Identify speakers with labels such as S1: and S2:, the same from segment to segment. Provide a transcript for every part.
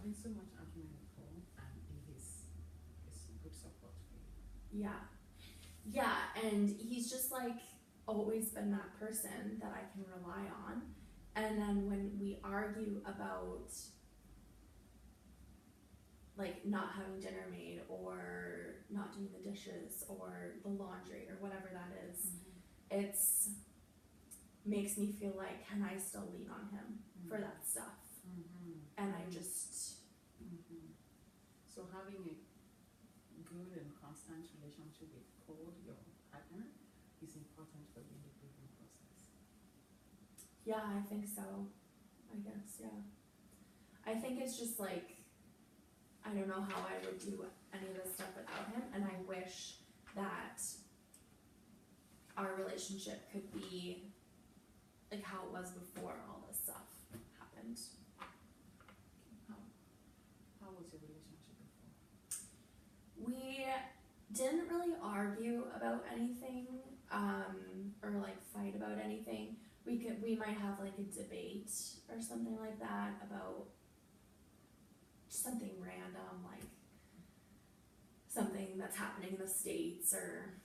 S1: having so much argument with Paul, and he's good support for you.
S2: Yeah. Yeah, and he's just like always been that person that I can rely on. And then when we argue about like not having dinner made or not doing the dishes or the laundry or whatever that is, it's makes me feel like, can I still lean on him for that stuff? And I just
S1: So having a good and constant relationship with Paul, your partner, is important for you in the grieving process.
S2: Yeah, I think so. I guess, yeah. I think it's just like, I don't know how I would do any of this stuff without him, and I wish that our relationship could be like how it was before all this stuff happened.
S1: How was your relationship before?
S2: We didn't really argue about anything, or like fight about anything. We might have like a debate or something like that about something random, like something that's happening in the States or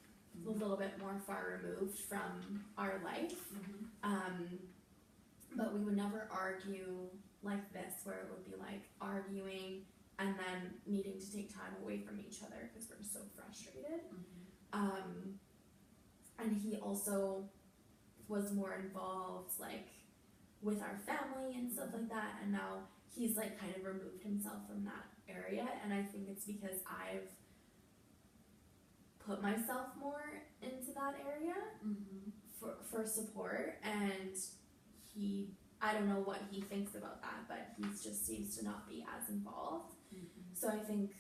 S2: a little bit more far removed from our life. But we would never argue like this, where it would be like arguing and then needing to take time away from each other because we're so frustrated. And he also was more involved like with our family and stuff like that, and now he's like kind of removed himself from that area, and I think it's because I've put myself more into that area for support, and I don't know what he thinks about that, but he just seems to not be as involved. So I think,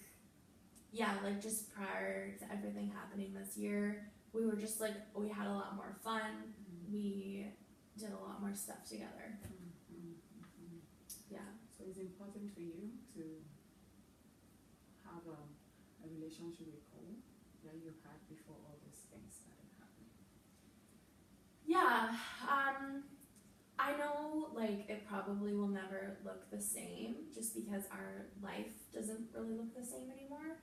S2: yeah, like just prior to everything happening this year, we were just like, we had a lot more fun. We did a lot more stuff together. Yeah.
S1: So it's important for you to have a relationship with Paul that you had before all these things started happening.
S2: Yeah. I know like it probably will never look the same just because our life doesn't really look the same anymore.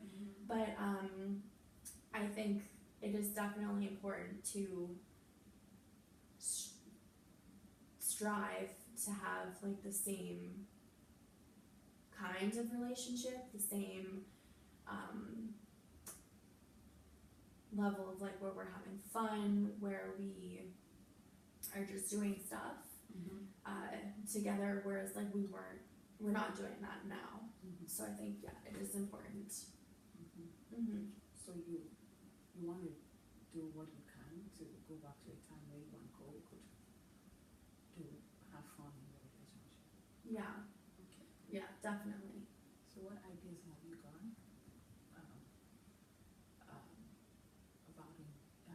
S2: But I think it is definitely important to strive to have like the same kinds of relationship, the same level of like where we're having fun, where we are just doing stuff together, whereas like we're not doing that now. So I think, yeah, it is important.
S1: So you want to do what you can to go back to a time where you and Cole could have fun in your relationship.
S2: Yeah.
S1: Okay.
S2: Yeah, definitely.
S1: So what ideas have you got about him?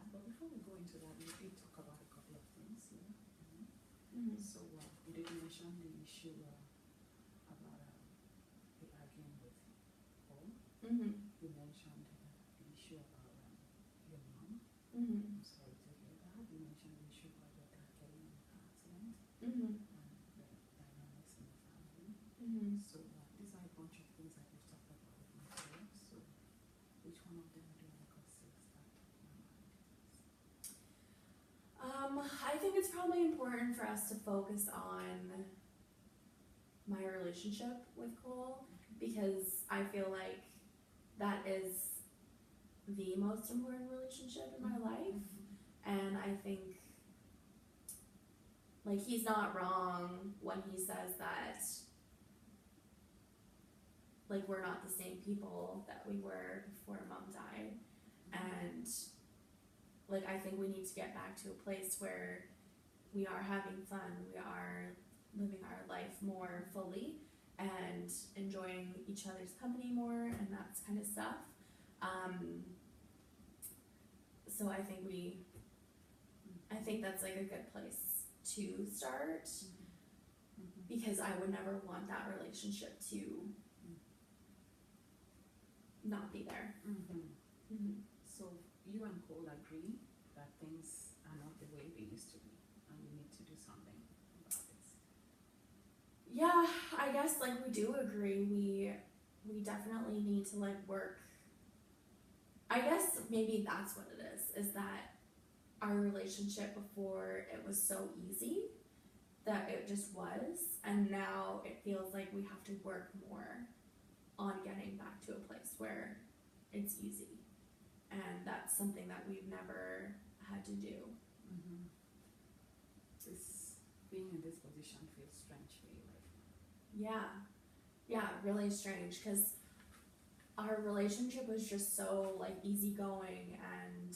S1: But before we go into that, we did talk about a couple of things here. So you did mention the issue about the arguing with Paul. You mentioned the issue about your mom. I'm sorry to hear that. You mentioned the issue about your dad getting in an accident and the dynamics in the family. So these are a bunch of things that we've talked about with my parents. So which one of them do you like us to start talking about?
S2: I think it's probably important for us to focus on my relationship with Cole, because I feel like that is the most important relationship in my life. And I think like he's not wrong when he says that like we're not the same people that we were before Mom died. And like I think we need to get back to a place where we are having fun, we are living our life more fully and enjoying each other's company more and that kind of stuff. So I think that's like a good place to start, because I would never want that relationship to not be there.
S1: So you and Cole agree that things are not the way they used to be, and we need to do something about this.
S2: Yeah, I guess like we do agree. We definitely need to like work. I guess maybe that's what it is that our relationship before it was so easy that it just was, and now it feels like we have to work more on getting back to a place where it's easy. And that's something that we've never had to do.
S1: Mm-hmm. This being in this position feels strange for you right now.
S2: Yeah, really strange because our relationship was just so like easygoing and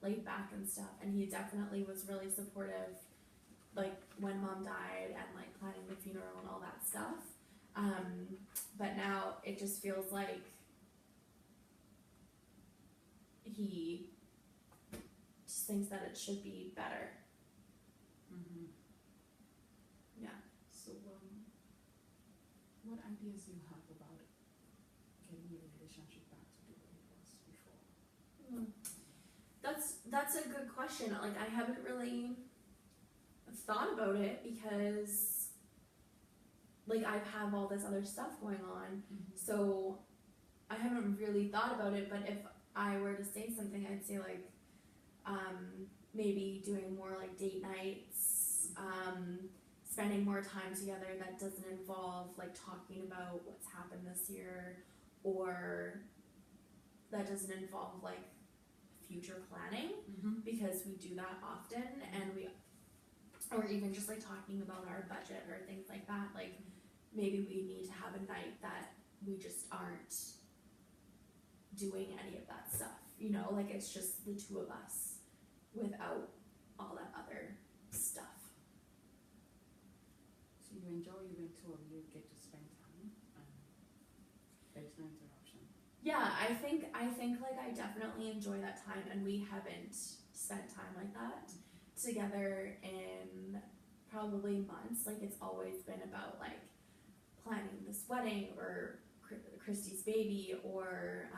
S2: laid back and stuff, and he definitely was really supportive, like when mom died and like planning the funeral and all that stuff. But now it just feels like he just thinks that it should be better.
S1: Mm-hmm.
S2: Yeah.
S1: So, what ideas do you have about getting your relationship back to the way it was before?
S2: That's a good question. Like I haven't really thought about it because like I have all this other stuff going on, so I haven't really thought about it. But if I were to say something, I'd say like maybe doing more like date nights, spending more time together that doesn't involve like talking about what's happened this year, or that doesn't involve like future planning, because we do that often, and or even just like talking about our budget or things like that. Like maybe we need to have a night that we just aren't doing any of that stuff, you know, like it's just the two of us without all that other stuff.
S1: So you enjoy even two of you get to spend time and there's no interruption.
S2: Yeah, I think like I definitely enjoy that time, and we haven't spent time like that together in probably months. Like it's always been about like planning this wedding or Christy's baby or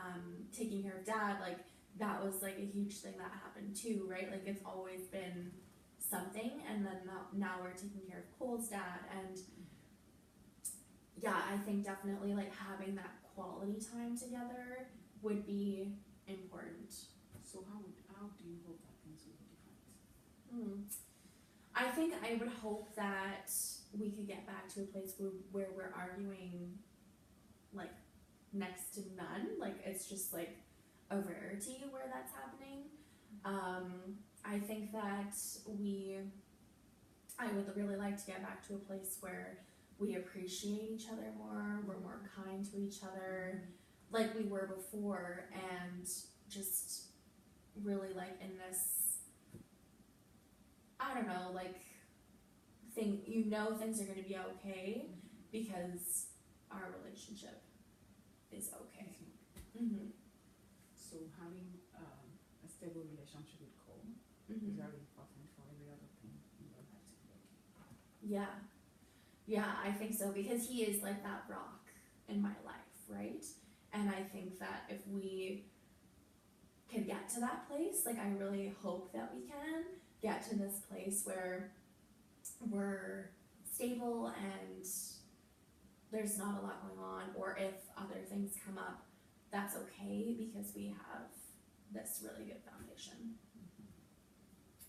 S2: taking care of dad. Like that was like a huge thing that happened too, right? Like it's always been something, and then now we're taking care of Cole's dad, and yeah, I think definitely like having that quality time together would be important.
S1: So how do you hope that things will be different?
S2: I think I would hope that we could get back to a place where we're arguing like next to none. Like it's just like a rarity where that's happening. I think that I would really like to get back to a place where we appreciate each other more, we're more kind to each other, like we were before, and just really like in this, I don't know, like things are going to be okay because our relationship is okay.
S1: So having a stable relationship with Cole is very important for every other thing in your life to be okay.
S2: Yeah, I think so, because he is like that rock in my life, right? And I think that if we can get to that place, like I really hope that we can get to this place where we're stable and there's not a lot going on, or if other things come up, that's okay because we have this really good foundation.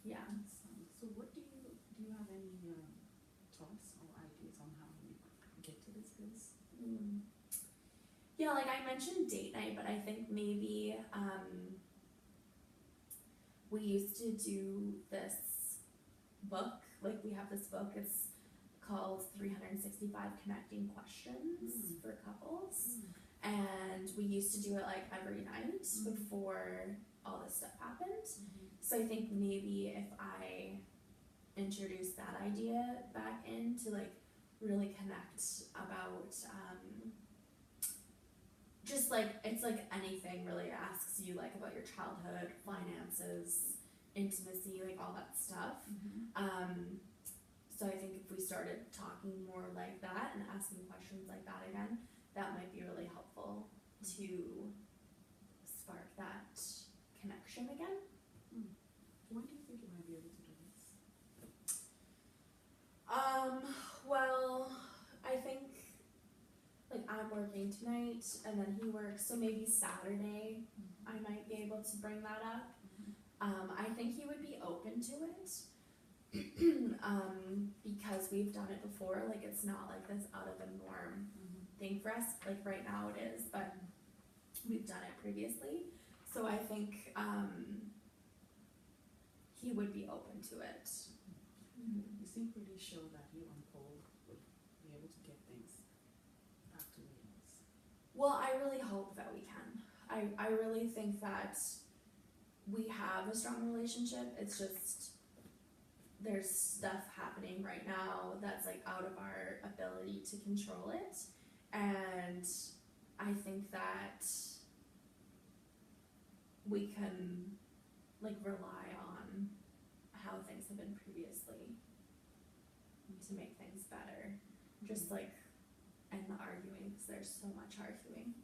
S2: Yeah.
S1: So what do you have any thoughts or ideas on how we get to this place?
S2: Yeah, like I mentioned date night, but I think maybe we used to do this book, like we have this book, it's called 365 Connecting Questions for Couples, and we used to do it like every night before all this stuff happened. So I think maybe if I introduce that idea back in to like really connect about just like it's like anything really, it asks you like about your childhood, finances, intimacy, like all that stuff. So I think if we started talking more like that and asking questions like that again, that might be really helpful to spark that connection again.
S1: When do you think you might be able to do this?
S2: Well, I I think, like, I'm working tonight and then he works, so maybe Saturday I might be able to bring that up. I think he would be open to it. Because we've done it before, like, it's not like this out of the norm thing for us, like right now it is, but we've done it previously, so I think, he would be open to it.
S1: You seem pretty sure that you and Paul would be able to get things back to where it was.
S2: Well, I really hope that we can. I really think that we have a strong relationship, it's just, there's stuff happening right now that's like out of our ability to control it, and I think that we can like rely on how things have been previously to make things better, just like end the arguing, because there's so much arguing.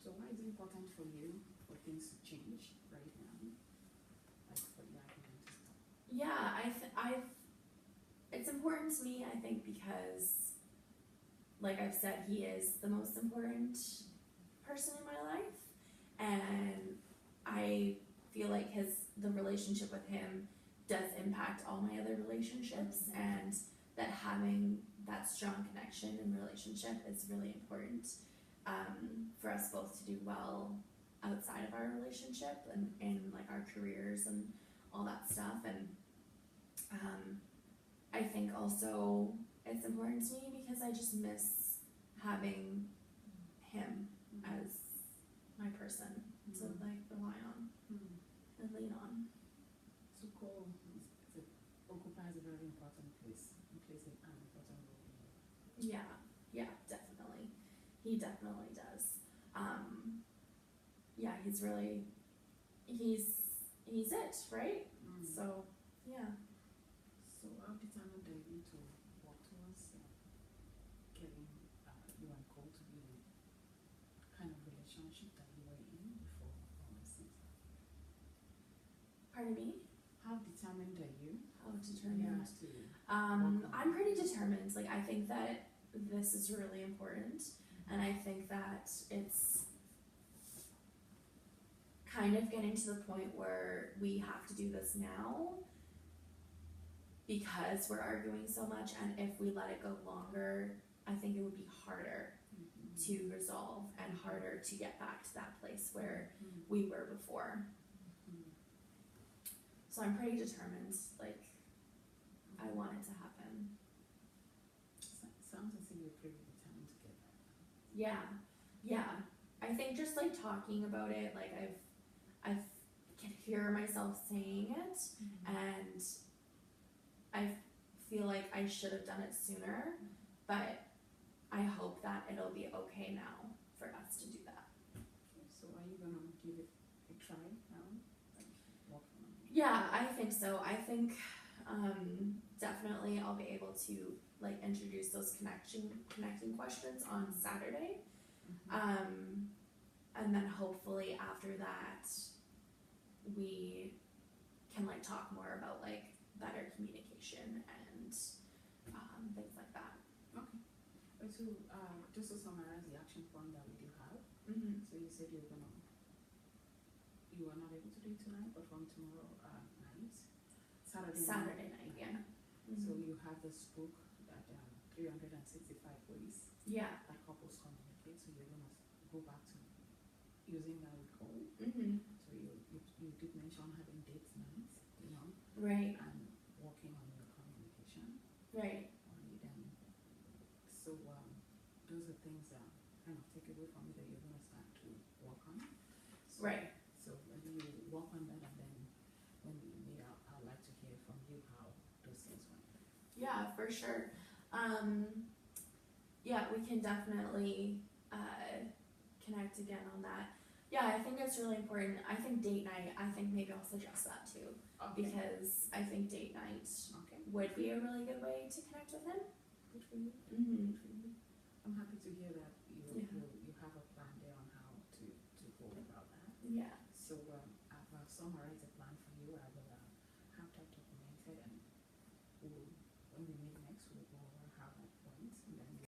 S1: So why is it important for you for things to change right now? Like for the argument to stop?
S2: Yeah, it's important to me, I think, because, like I've said, he is the most important person in my life, and I feel like the relationship with him does impact all my other relationships, and that having that strong connection and relationship is really important, for us both to do well outside of our relationship and like our careers and all that stuff. And I think also it's important to me because I just miss having him as my person to like rely on and lean on.
S1: So Paul occupies a very important place. He plays an important role in your life.
S2: Yeah, definitely. He definitely does. Yeah, he's it, right? So, yeah.
S1: So how determined are you to work towards getting you and Cole to be in the kind of relationship that you were in before all these things happened?
S2: Pardon me?
S1: How determined are you?
S2: How determined?
S1: To
S2: I'm pretty determined. Like, I think that this is really important, and I think that it's kind of getting to the point where we have to do this now because we're arguing so much, and if we let it go longer, I think it would be harder to resolve and harder to get back to that place where we were before. So I'm pretty determined, like, I want it to happen.
S1: Sounds as if you're pretty determined to get that.
S2: Yeah. I think just like talking about it, like I can hear myself saying it, and I feel like I should have done it sooner, but I hope that it'll be okay now for us to do that.
S1: Okay, so are you gonna give it a try now? Like working on it?
S2: Yeah, I think so. I think definitely I'll be able to like introduce those connecting questions on Saturday. And then hopefully after that we can like talk more about like better communication and things like that.
S1: Okay. So just to summarize the action plan that we do have. So you said you were not able to do it tonight, but from tomorrow night, Saturday night.
S2: Yeah.
S1: So you have this book that 365 ways
S2: Yeah.
S1: that couples communicate. So you're gonna go back to using that with Cole. So you did mention having date nights,
S2: Right.
S1: and working on your communication.
S2: Right.
S1: And so those are things that kind of take away from you that you're gonna start to work on. So,
S2: Right.
S1: So maybe you work on that, and then when we meet out, I'd like to hear from you how those things went.
S2: Yeah, for sure. Yeah, we can definitely connect again on that. Yeah, I think it's really important. I think date night, I think maybe I'll suggest that too, because I think date night
S1: Okay.
S2: would be a really good way to connect with him.
S1: Good for you.
S2: Mm-hmm.